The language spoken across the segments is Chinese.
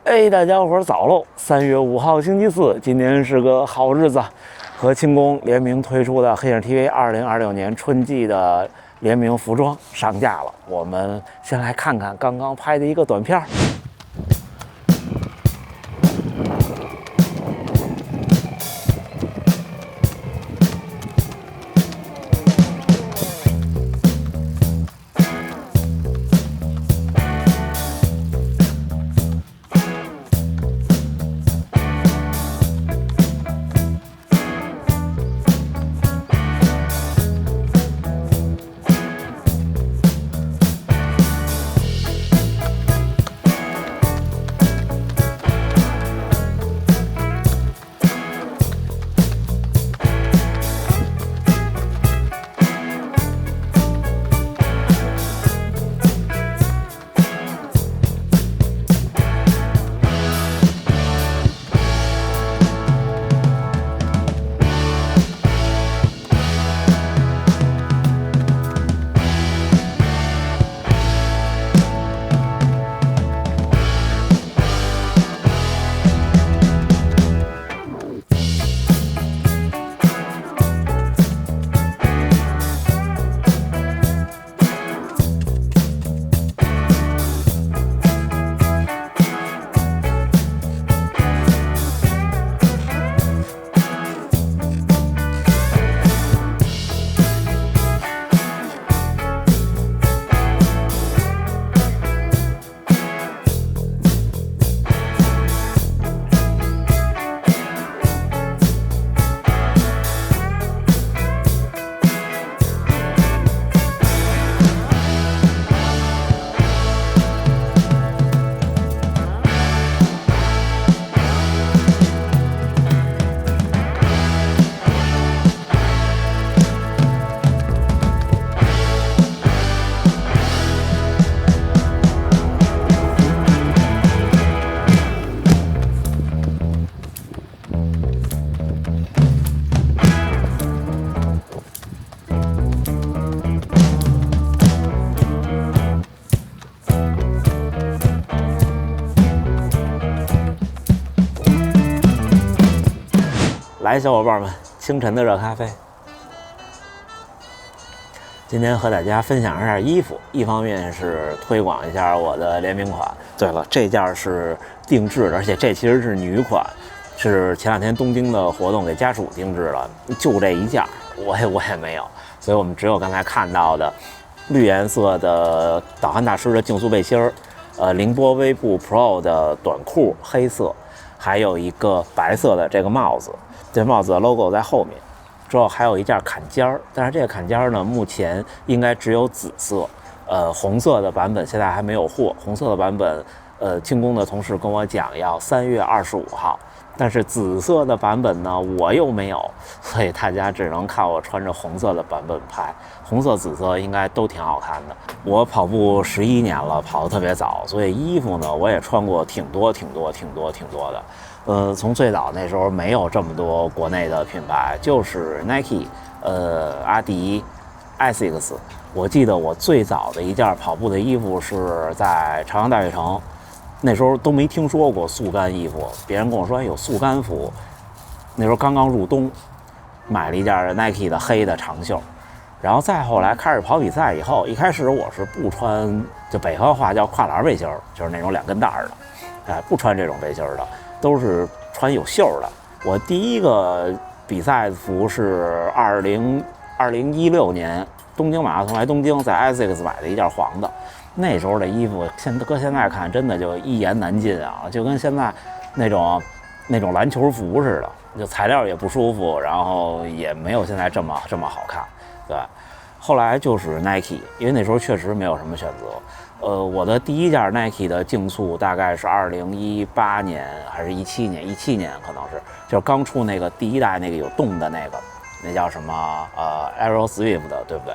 哎，大家伙儿早喽！3月5号星期四，今天是个好日子，和轻工联名推出的黑影 TV 2026年春季的联名服装上架了。我们先来看看刚刚拍的一个短片。来，小伙伴们，清晨的热咖啡。今天和大家分享一下衣服，一方面是推广一下我的联名款。对了，这件是定制的，而且这其实是女款，是前两天东京的活动给家属定制了，就这一件，我也没有，所以我们只有刚才看到的绿颜色的导航大师的竞速背心儿，凌波微步 Pro 的短裤，黑色，还有一个白色的这个帽子。这帽子的 logo 在后面，之后还有一件坎肩儿，但是这个坎肩儿呢，目前应该只有紫色，红色的版本现在还没有货。红色的版本，轻工的同事跟我讲要3月25号，但是紫色的版本呢，我又没有，所以大家只能看我穿着红色的版本拍。红色、紫色应该都挺好看的。我跑步11年了，跑得特别早，所以衣服呢，我也穿过挺多的。从最早那时候没有这么多国内的品牌，就是 Nike，阿迪、ASICS。我记得我最早的一件跑步的衣服是在朝阳大悦城，那时候都没听说过速干衣服，别人跟我说有速干服，那时候刚刚入冬，买了一件 Nike 的黑的长袖。然后再后来开始跑比赛以后，一开始我是不穿，就北方话叫跨栏背心，就是那种2根带的，不穿这种背心的。都是穿有袖的。我第一个比赛服是2016年东京马拉松来东京，在 ASICS 买的一件黄的。那时候的衣服，搁现在看真的就一言难尽啊，就跟现在那种篮球服似的，就材料也不舒服，然后也没有现在这么好看。对，后来就是 Nike， 因为那时候确实没有什么选择。我的第一件 Nike 的竞速大概是2018年还是17年，17年可能是，就是刚出那个第一代那个有洞的那叫什么Aero Swift 的，对不对？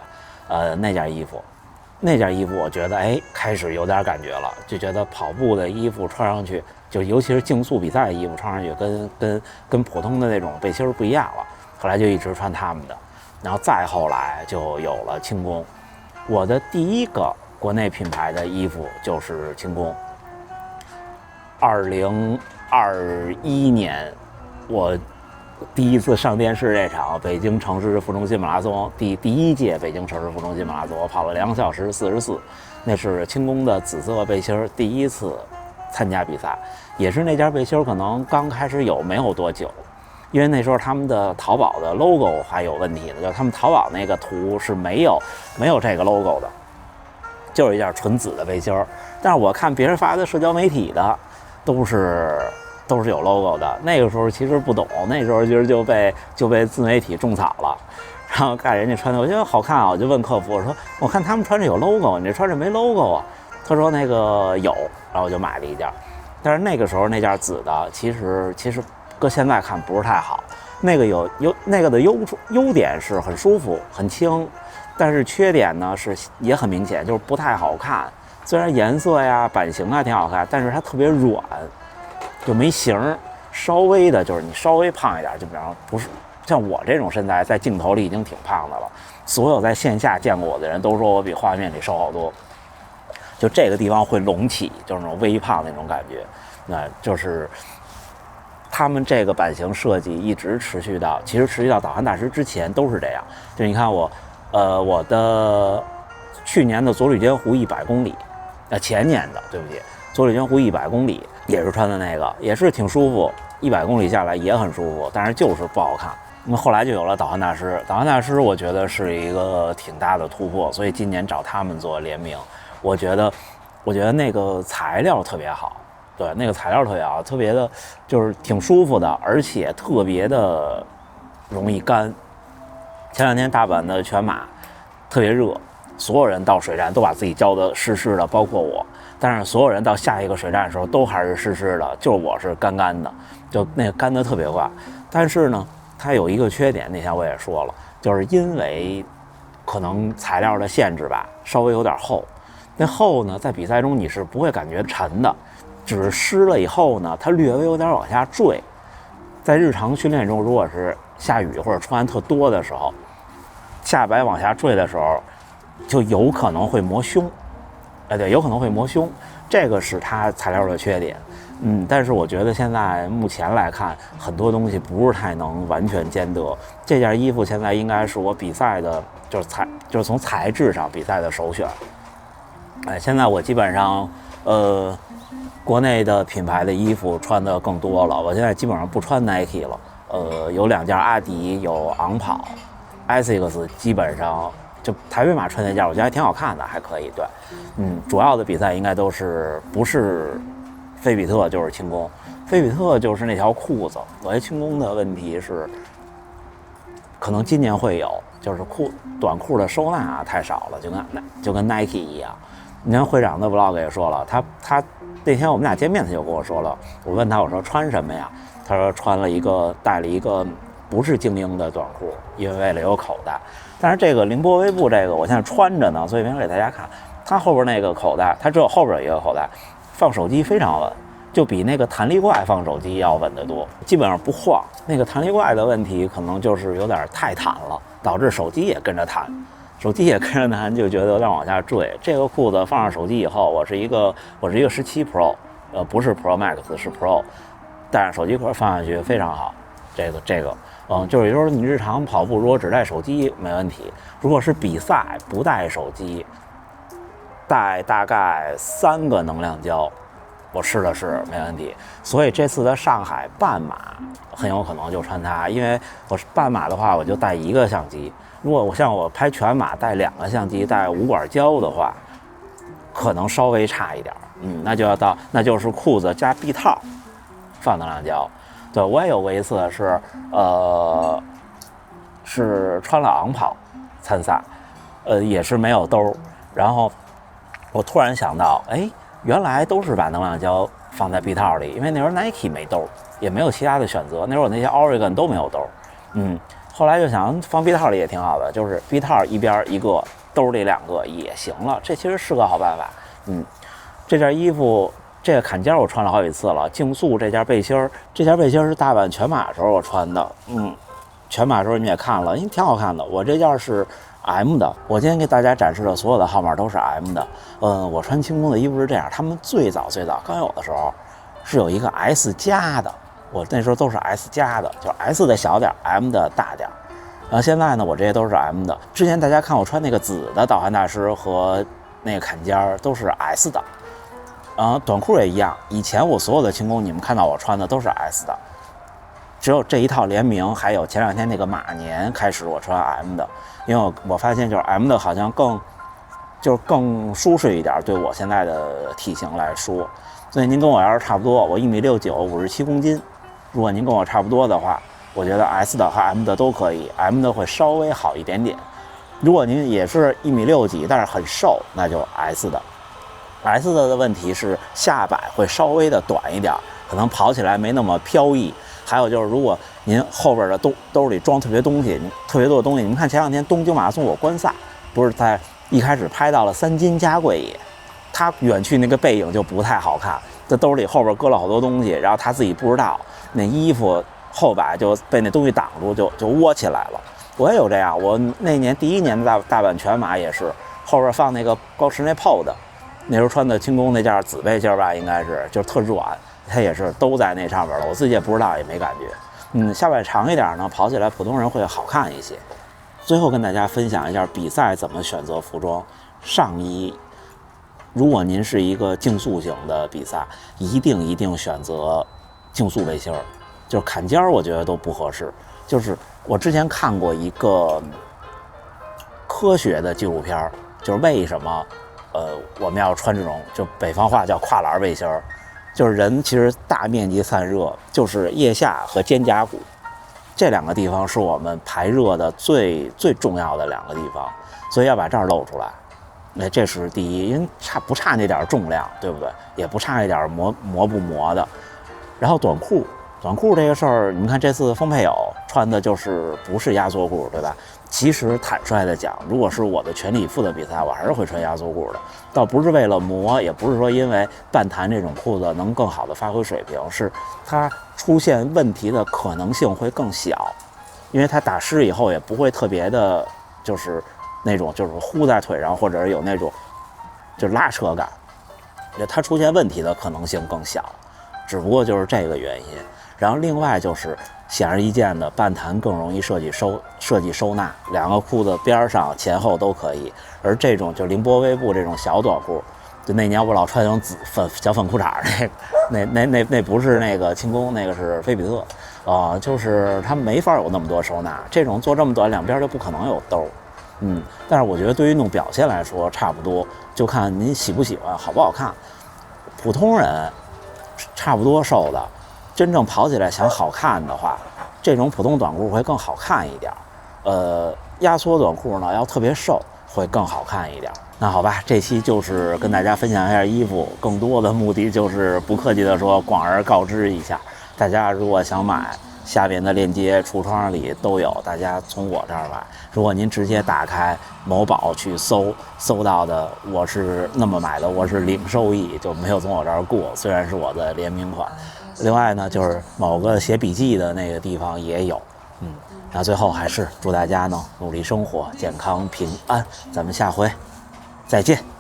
那件衣服我觉得开始有点感觉了，就觉得跑步的衣服穿上去，就尤其是竞速比赛的衣服穿上去跟普通的那种背心不一样了。后来就一直穿他们的，然后再后来就有了轻工。我的第一个国内品牌的衣服就是轻工， 2021年，我第一次上电视这场北京城市副中心马拉松，第一届北京城市副中心马拉松，我跑了2小时44，那是轻功的紫色背心，第一次参加比赛，也是那件背心可能刚开始没有多久，因为那时候他们的淘宝的 logo 还有问题呢，就他们淘宝那个图是没有这个 logo 的，就是一件纯紫的背心。但是我看别人发的社交媒体的都是有 logo 的，那个时候其实不懂，那时候其实就被自媒体种草了。然后看人家穿的，我觉得好看啊，我就问客服，我说我看他们穿着有 logo， 你这穿着没 logo 啊？他说那个有，然后我就买了一件。但是那个时候那件紫的，其实搁现在看不是太好。那个那个的优点是很舒服很轻，但是缺点呢也很明显，就是不太好看。虽然颜色呀版型啊挺好看，但是它特别软，就没型。稍微的就是你稍微胖一点，就比方不是像我这种身材，在镜头里已经挺胖的了。所有在线下见过我的人都说我比画面里瘦好多。就这个地方会隆起，就是那种微胖那种感觉。那就是他们这个版型设计一直持续到导航大师之前都是这样。就你看我的去年的左吕坚湖100公里，前年的对不起，左吕坚湖100公里也是穿的那个，也是挺舒服，100公里下来也很舒服，但是就是不好看。那么后来就有了导航大师，我觉得是一个挺大的突破，所以今年找他们做联名。我觉得那个材料特别好，对，那个材料特别好，特别的，就是挺舒服的，而且特别的容易干。前2天大阪的全马特别热，所有人到水站都把自己浇得湿湿的，包括我。但是所有人到下一个水站的时候都还是湿湿的，就是我是干干的，就那个干得特别快。但是呢，它有一个缺点，那天我也说了，就是因为可能材料的限制吧，稍微有点厚。那厚呢，在比赛中你是不会感觉沉的，只是湿了以后呢，它略微有点往下坠。在日常训练中，如果是下雨或者出汗特多的时候，下摆往下坠的时候，就有可能会磨胸。对，有可能会磨胸，这个是它材料的缺点。但是我觉得现在目前来看，很多东西不是太能完全兼得。这件衣服现在应该是我比赛的，就是从材质上比赛的首选。现在我基本上，国内的品牌的衣服穿的更多了。我现在基本上不穿 Nike 了。有2件阿迪，有昂跑 ，ASICS 基本上就台北马穿那件，我觉得还挺好看的，还可以。对，主要的比赛应该都是不是菲比特就是轻功。菲比特就是那条裤子，我觉得轻功的问题是，可能今年会有，就是短裤的收纳太少了，就跟 Nike 一样。你看会长的 vlog 也说了，他那天我们俩见面，他就跟我说了，我问他，我说穿什么呀？他说带了一个不是精英的短裤，因为为了有口袋。但是这个凌波微步这个我现在穿着呢，所以没法给大家看。它后边那个口袋，它只有后边一个口袋，放手机非常稳，就比那个弹力怪放手机要稳得多，基本上不晃。那个弹力怪的问题可能就是有点太弹了，导致手机也跟着弹。就觉得有点往下坠。这个裤子放上手机以后，我是一个17 Pro， 不是 Pro Max， 是 Pro， 带上手机壳放下去非常好。这个，就是说你日常跑步如果只带手机没问题，如果是比赛不带手机，带大概3个能量胶，我试了试没问题。所以这次的上海半马很有可能就穿它，因为我半马的话我就带1个相机。如果我拍全马带2个相机带5管胶的话，可能稍微差一点。那就是裤子加臂套放能量胶。对，我也有过一次是穿了昂跑参赛，也是没有兜，然后我突然想到，原来都是把能量胶放在臂套里，因为那时候 Nike 没兜，也没有其他的选择，那时候我那些 Oregon 都没有兜。后来就想放臂套里也挺好的，就是臂套一边1个，兜里2个也行了，这其实是个好办法。这件衣服这个坎肩我穿了好几次了，竞速这件背心是大阪全马的时候我穿的。全马的时候你也看了，挺好看的。我这件是 M 的，我今天给大家展示的所有的号码都是 M 的。我穿轻功的衣服是这样，他们最早刚有的时候是有一个 S 加的，我那时候都是 S 加的，就是 S 的小点 ，M 的大点。然后现在呢，我这些都是 M 的。之前大家看我穿那个紫的导航大师和那个坎肩都是 S 的，短裤也一样。以前我所有的轻功，你们看到我穿的都是 S 的，只有这一套联名，还有前2天那个马年开始我穿 M 的，因为我发现就是 M 的好像更舒适一点，对我现在的体型来说。所以您跟我要是差不多，我1.69米，57公斤，如果您跟我差不多的话，我觉得 S 的和 M 的都可以 ，M 的会稍微好一点点。如果您也是1.6米几，但是很瘦，那就 S 的。S 的问题是下摆会稍微的短一点，可能跑起来没那么飘逸。还有就是，如果您后边的兜里装特别多的东西，你们看前2天东京马拉松我观赛，不是在一开始拍到了三金加贵野，他远去那个背影就不太好看，这兜里后边搁了好多东西，然后他自己不知道，那衣服后摆就被那东西挡住，就窝起来了。我也有这样，我那年第1年的大阪全马也是，后边放那个高驰那 POD， 那时候穿的轻功那件紫背心吧，应该是就是特软，它也是都在那上面了，我自己也不知道，也没感觉。下摆长一点呢，跑起来普通人会好看一些。最后跟大家分享一下比赛怎么选择服装。上衣，如果您是一个竞速型的比赛，一定选择竞速背心儿，就是坎肩我觉得都不合适。就是我之前看过一个科学的纪录片，就是为什么我们要穿这种就北方话叫跨栏背心儿，就是人其实大面积散热，就是腋下和肩胛骨这2个地方是我们排热的最重要的2个地方，所以要把这儿露出来。那这是第一，因为不差那点重量，对不对？也不差那点磨不磨的。然后短裤这个事儿，你们看这次丰沛友穿的就是不是压缩裤，对吧？其实坦率的讲，如果是我的全力以赴的比赛，我还是会穿压缩裤的，倒不是为了磨，也不是说因为半弹这种裤子能更好的发挥水平，是它出现问题的可能性会更小，因为它打湿以后也不会特别的，就是那种就是糊在腿上，或者是有那种就拉扯感，它出现问题的可能性更小，只不过就是这个原因。然后另外就是显而易见的，半弹更容易设计收纳，2个裤子边上前后都可以。而这种就凌波微步这种小短裤，就那年我老穿那种小粉裤衩那不是那个轻功，那个是菲比特，就是它没法有那么多收纳。这种做这么短，两边就不可能有兜。但是我觉得对于运动表现来说差不多，就看您喜不喜欢，好不好看。普通人差不多瘦的，真正跑起来想好看的话，这种普通短裤会更好看一点。压缩短裤呢要特别瘦会更好看一点。那好吧，这期就是跟大家分享一下衣服，更多的目的就是不客气的说，广而告之一下。大家如果想买，下面的链接橱窗里都有，大家从我这儿买。如果您直接打开某宝去搜到的，我是那么买的，我是零收益，就没有从我这儿过，虽然是我的联名款。另外呢，就是某个写笔记的那个地方也有。那最后还是祝大家呢努力生活，健康平安，咱们下回再见。